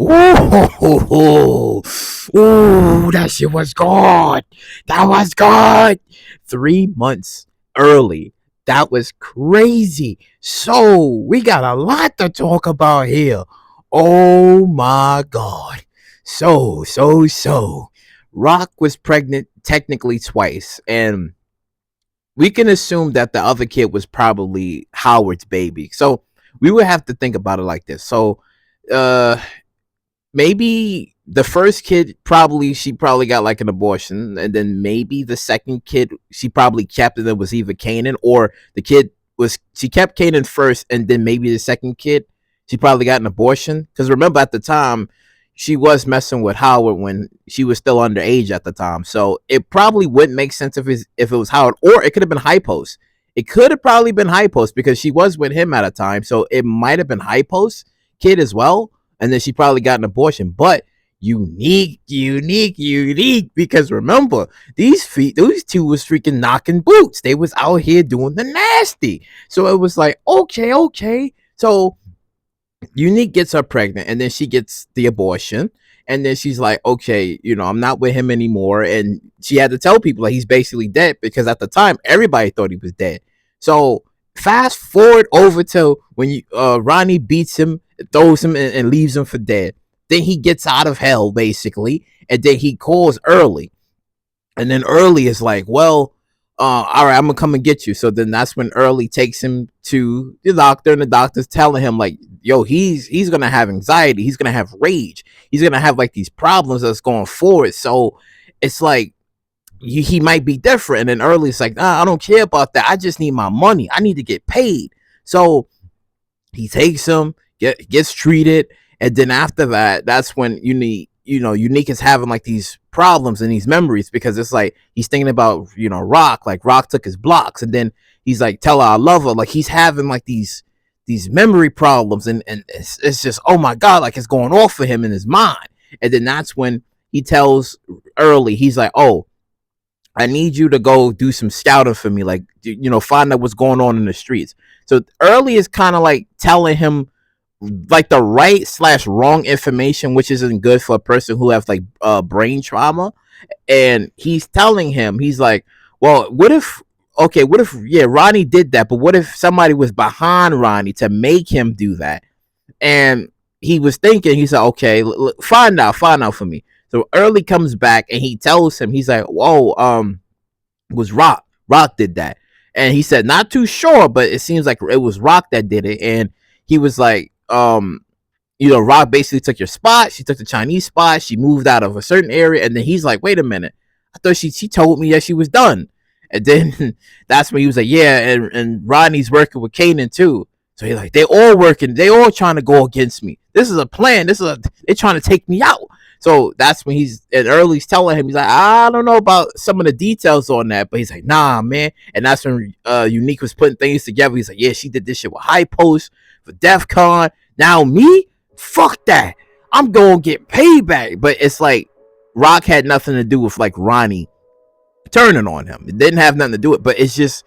Ooh, ooh, that shit was good. That was good. 3 months early. That was crazy. So we got a lot to talk about here. Oh my god. So. Rock was pregnant technically twice, and we can assume that the other kid was probably Howard's baby. So we would have to think about it like this. So uh maybe the first kid probably she probably got like an abortion, and then maybe the second kid she probably kept, and it was either Kanan, or the kid was she kept Kanan first, and then maybe the second kid she probably got an abortion, because remember at the time she was messing with Howard when she was still underage at the time. So it probably wouldn't make sense if it was Howard, or it could have been Hypos. It could have probably been Hypos because she was with him at a time, so it might have been Hypos kid as well, and then she probably got an abortion. But unique, because remember, those two was freaking knocking boots. They was out here doing the nasty. So it was like, okay. So Unique gets her pregnant, and then she gets the abortion, and then she's like, okay, I'm not with him anymore, and she had to tell people like he's basically dead, because at the time everybody thought he was dead. So fast forward over to when Ronnie beats him, throws him, and leaves him for dead. Then he gets out of hell basically, and then he calls Early, and then Early is like, well, all right, I'm gonna come and get you. So then that's when Early takes him to the doctor, and the doctor's telling him like, yo, he's gonna have anxiety, he's gonna have rage, he's gonna have like these problems that's going forward. So it's like he might be different. And then Early's like, nah, I don't care about that. I just need my money. I need to get paid. So he takes him, gets treated, and then after that, that's when Unique is having like these problems and these memories, because it's like he's thinking about Rock, like Rock took his blocks, and then he's like, tell her I love her, like he's having like these memory problems, and it's just, oh my god, like it's going off for him in his mind. And then that's when he tells Early, he's like, oh, I need you to go do some scouting for me, like find out what's going on in the streets. So Early is kind of like telling him like the right slash wrong information, which isn't good for a person who has like brain trauma. And he's telling him, he's like, well, what if yeah, Ronnie did that, but what if somebody was behind Ronnie to make him do that? And he was thinking, he said, okay, find out for me. So Early comes back and he tells him, he's like, whoa, it was Rock did that. And he said, not too sure, but it seems like it was Rock that did it. And he was like, Rock basically took your spot. She took the Chinese spot. She moved out of a certain area. And then he's like, wait a minute, I thought she told me that she was done. And then that's when he was like, yeah, and Rodney's working with Kanan too. So he's like, they all working, they all trying to go against me. This is a plan. They're trying to take me out. So that's when Early's telling him, he's like, I don't know about some of the details on that, but he's like, nah, man. And that's when Unique was putting things together. He's like, yeah, she did this shit with High Post for DEF CON. Now me? Fuck that. I'm gonna get payback. But it's like Rock had nothing to do with like Ronnie turning on him. It didn't have nothing to do with it, but it's just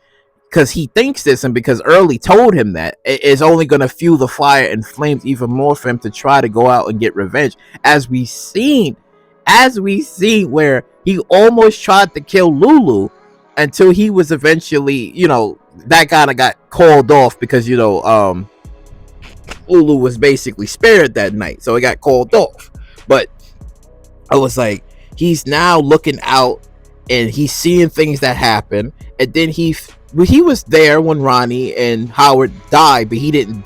because he thinks this, and because Early told him that, it's only going to fuel the fire and flames even more for him to try to go out and get revenge, as we seen where he almost tried to kill Lulu, until he was eventually, that kind of got called off, because Lulu was basically spared that night, so it got called off. But I was like, he's now looking out and he's seeing things that happen, and then he was there when Ronnie and Howard died, but he didn't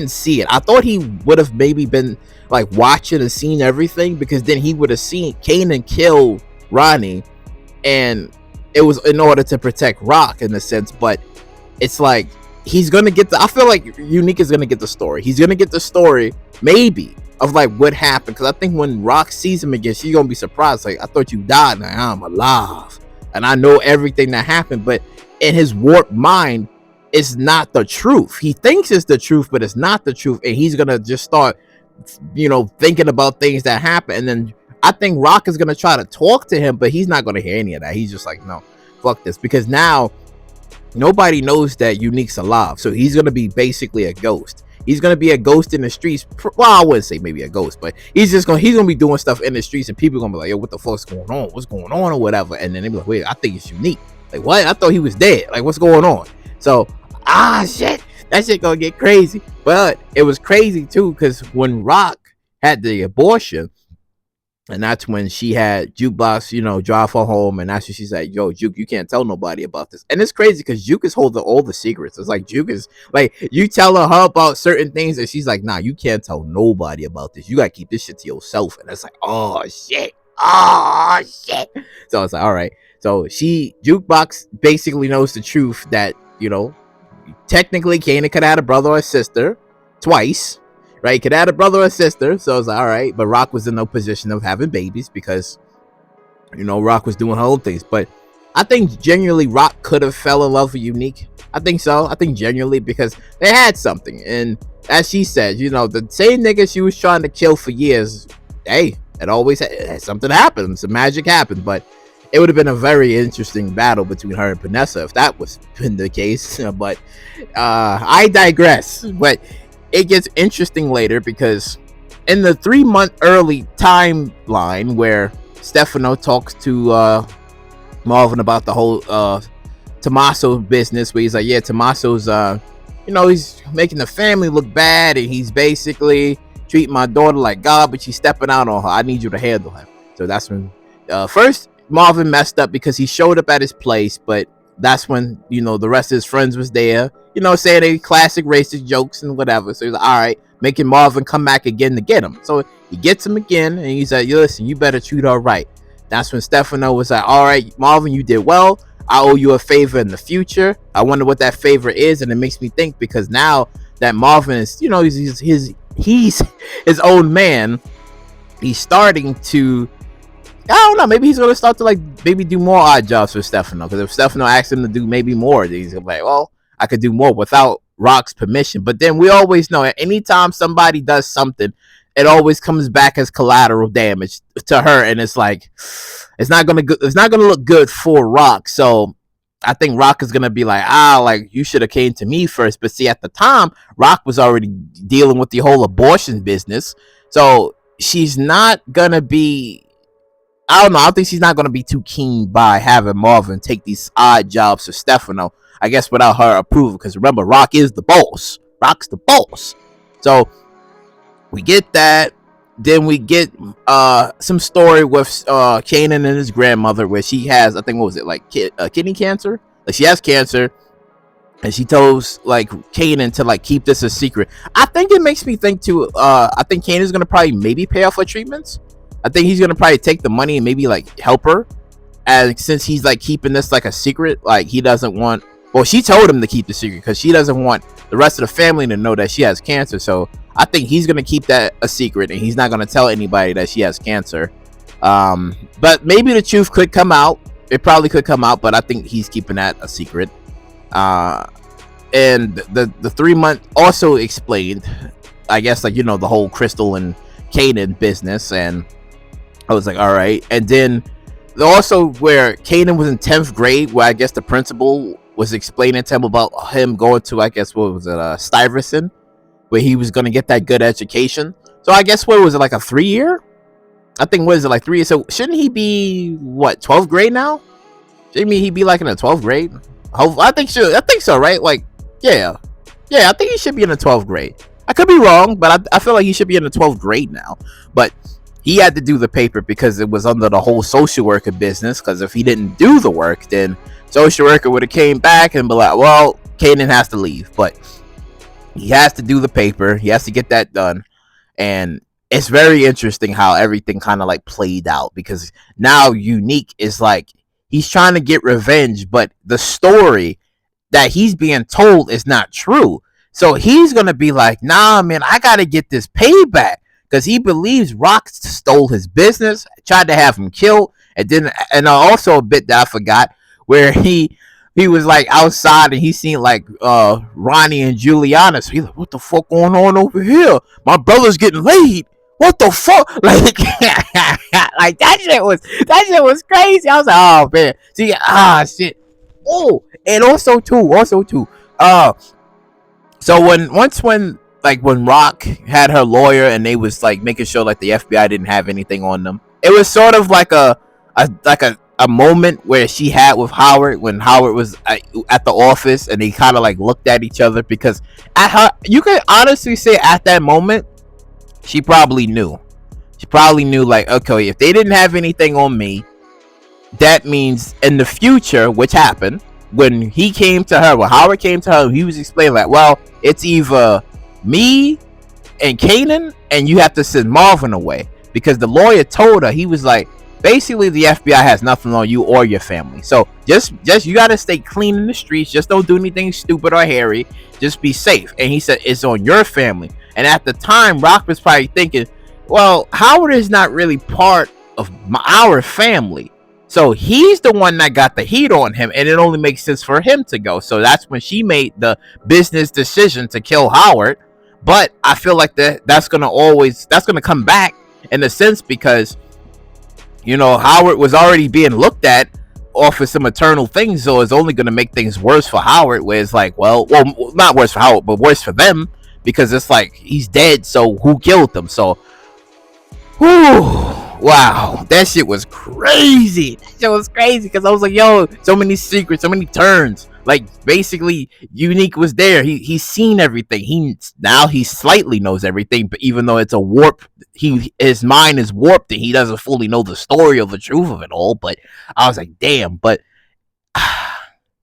see it. I thought he would have maybe been like watching and seen everything, because then he would have seen Kanan kill Ronnie, and it was in order to protect Rock in a sense. But it's like he's gonna get I feel like Unique is gonna get the story. He's gonna get the story maybe of like what happened, because I think when Rock sees him again, she's gonna be surprised, like, I thought you died, now I'm alive and I know everything that happened. But in his warped mind, it's not the truth. He thinks it's the truth, but it's not the truth, and he's gonna just start thinking about things that happen. And then I think Rock is gonna try to talk to him, but he's not gonna hear any of that. He's just like, no, fuck this, because now nobody knows that Unique's alive, so he's gonna be basically a ghost. He's gonna be a ghost in the streets. Well, I wouldn't say maybe a ghost, but he's gonna be doing stuff in the streets, and people are gonna be like, yo, what the fuck's going on? What's going on or whatever? And then they be like, wait, I think it's unique. Like, what? I thought he was dead. Like, what's going on? So, shit, that shit gonna get crazy. But it was crazy too, because when Rock had the abortion, and that's when she had Jukebox, drive her home, and that's when she's like, yo, Juke, you can't tell nobody about this. And it's crazy because Juke is holding all the secrets. It's like Juke is like, you tell her about certain things, and she's like, nah, you can't tell nobody about this. You gotta keep this shit to yourself. And it's like, oh shit. So it's like, all right. So Jukebox basically knows the truth that, technically Kanan could have had a brother or a sister twice. Right, could add a brother or sister, so I was like, all right. But Rock was in no position of having babies because, Rock was doing her own things. But I think genuinely Rock could have fell in love with Unique. I think so. I think genuinely because they had something. And as she said, the same nigga she was trying to kill for years, hey, it always had something happened. Some magic happened. But it would have been a very interesting battle between her and Vanessa if that was been the case. But I digress. But it gets interesting later because in the 3-month early timeline where Stefano talks to Marvin about the whole Tommaso business, where he's like, yeah, Tommaso's he's making the family look bad, and he's basically treating my daughter like God, but she's stepping out on her. I need you to handle him. So that's when first Marvin messed up because he showed up at his place, but that's when the rest of his friends was there, saying they classic racist jokes and whatever. So he's like, all right, making Marvin come back again to get him. So he gets him again, and he's like, listen, you better treat her right. That's when Stefano was like, all right, Marvin, you did well. I owe you a favor in the future. I wonder what that favor is. And it makes me think, because now that Marvin is, he's his own man, he's starting to, I don't know, maybe he's going to start to maybe do more odd jobs for Stefano. Because if Stefano asks him to do maybe more, then he's going to be like, well, I could do more without Rock's permission. But then we always know anytime somebody does something, it always comes back as collateral damage to her. And it's like, it's not going to look good for Rock. So I think Rock is going to be like, you should have came to me first. But see, at the time, Rock was already dealing with the whole abortion business. So she's not going to be, I don't know. I think she's not going to be too keen by having Marvin take these odd jobs for Stefano. I guess without her approval, because remember, Rock is the boss. Rock's the boss. So we get that. Then we get some story with Kanan and his grandmother, where she has, I think, what was it, kidney cancer? She has cancer, and she tells Kanan to keep this a secret. I think it makes me think too. I think Kanan's gonna probably maybe pay off her treatments. I think he's gonna probably take the money and maybe help her, and since he's keeping this a secret, he doesn't want. Well, she told him to keep the secret because she doesn't want the rest of the family to know that she has cancer. So I think he's gonna keep that a secret, and he's not gonna tell anybody that she has cancer. But maybe the truth could come out. It probably could come out, but I think he's keeping that a secret. And the 3-month also explained, I guess, the whole Crystal and Kanan business, and I was like, all right. And then also where Kanan was in 10th grade, where I guess the principal was explaining to him about him going to, I guess, what was it, Stuyvesant, where he was going to get that good education. So I guess, what was it, a 3-year? I think, what is it, 3 years? So shouldn't he be, 12th grade now? Shouldn't he be in the 12th grade? I think so, right? Yeah, I think he should be in the 12th grade. I could be wrong, but I feel like he should be in the 12th grade now. But he had to do the paper because it was under the whole social worker business. Because if he didn't do the work, then social worker would have came back and be like, well, Kanan has to leave. But he has to do the paper. He has to get that done. And it's very interesting how everything kind of played out, because now Unique is he's trying to get revenge, but the story that he's being told is not true. So he's going to be like, nah, man, I got to get this payback, because he believes Rock stole his business, tried to have him killed. And also a bit that I forgot, where he was outside and he seen Ronnie and Juliana. So he's like, what the fuck going on over here? My brother's getting laid. What the fuck? That shit was crazy. I was like, oh man. See, shit. Oh, and also too. So when like when Rock had her lawyer and they was like making sure like the FBI didn't have anything on them. It was sort of like a moment where she had with Howard when Howard was at the office and they kind of like looked at each other, because at her, you could honestly say at that moment she probably knew. She probably knew, like, okay, if they didn't have anything on me, that means in the future, which happened when he came to her, when Howard came to her, he was explaining like, well, it's either me and Kanan, and you have to send Marvin away, because the lawyer told her, he was like, basically the FBI has nothing on you or your family, so just you gotta stay clean in the streets, just don't do anything stupid or hairy, just be safe. And he said it's on your family. And at the time, Rock was probably thinking, well, Howard is not really part of our family, so he's the one that got the heat on him, and it only makes sense for him to go. So that's when she made the business decision to kill Howard. But I feel like that's gonna come back in a sense, because Howard was already being looked at off of some eternal things, so it's only gonna make things worse for Howard. Where it's like, well, not worse for Howard, but worse for them, because it's like he's dead, so who killed him? So, whew. Wow, that shit was crazy. That shit was crazy, because I was like, yo, so many secrets, so many turns. Like, basically, Unique was there. He's seen everything. He slightly knows everything, but even though it's a warp, his mind is warped and he doesn't fully know the story or the truth of it all. But I was like, damn. But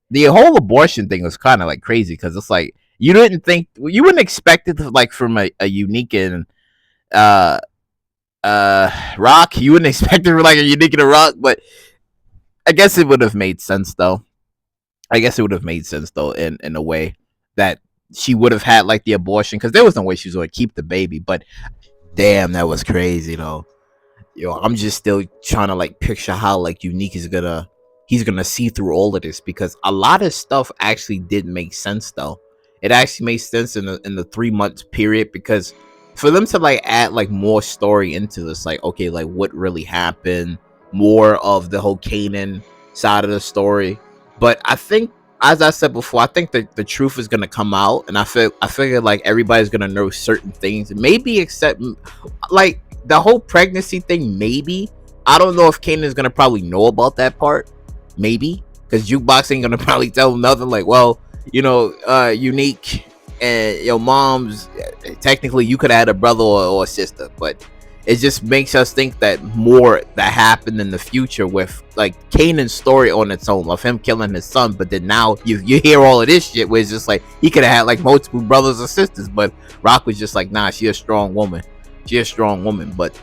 the whole abortion thing was kind of like crazy, because it's like you wouldn't expect it to, like, from a Unique and Rock. You wouldn't expect it from like a Unique and a Rock, but I guess it would have made sense though. In a way that she would have had like the abortion, because there was no way she was going to keep the baby. But damn, that was crazy though. I'm just still trying to like picture how like Unique is he's gonna see through all of this, because a lot of stuff actually did make sense though. It actually made sense in the 3 months period, because for them to like add like more story into this, like, okay, like what really happened, more of the whole Kanan side of the story. But I think, as I said before, I think that the truth is gonna come out, and I figure like everybody's gonna know certain things, maybe except like the whole pregnancy thing. Maybe, I don't know if Kanan is gonna probably know about that part. Maybe, because Jukebox ain't gonna probably tell him nothing. Like, well, Unique and your mom's, technically you could have had a brother or a sister, but it just makes us think that more that happened in the future with like Kanan's story on its own of him killing his son. But then now you hear all of this shit where it's just like he could have had like multiple brothers or sisters, but Rock was just like, nah, she's a strong woman. But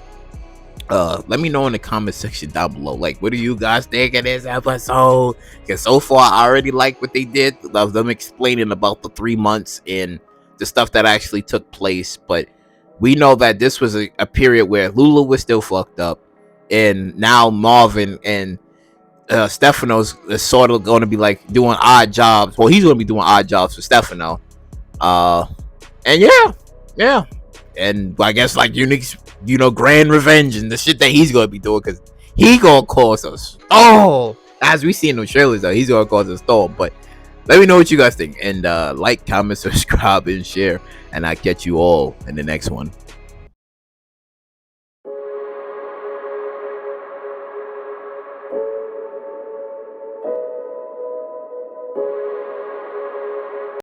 let me know in the comment section down below, like, what do you guys think of this episode? Because so far I already like what they did of them explaining about the 3 months and the stuff that actually took place. But we know that this was a period where Lulu was still fucked up, and now Marvin and Stefano's is sort of going to be like doing odd jobs. Well, he's going to be doing odd jobs for Stefano. And yeah. And I guess like Unique's, grand revenge and the shit that he's going to be doing, because he going to cause us. Oh, as we see in the trailers though, he's going to cause a storm. But let me know what you guys think, and like, comment, subscribe, and share, and I'll catch you all in the next one.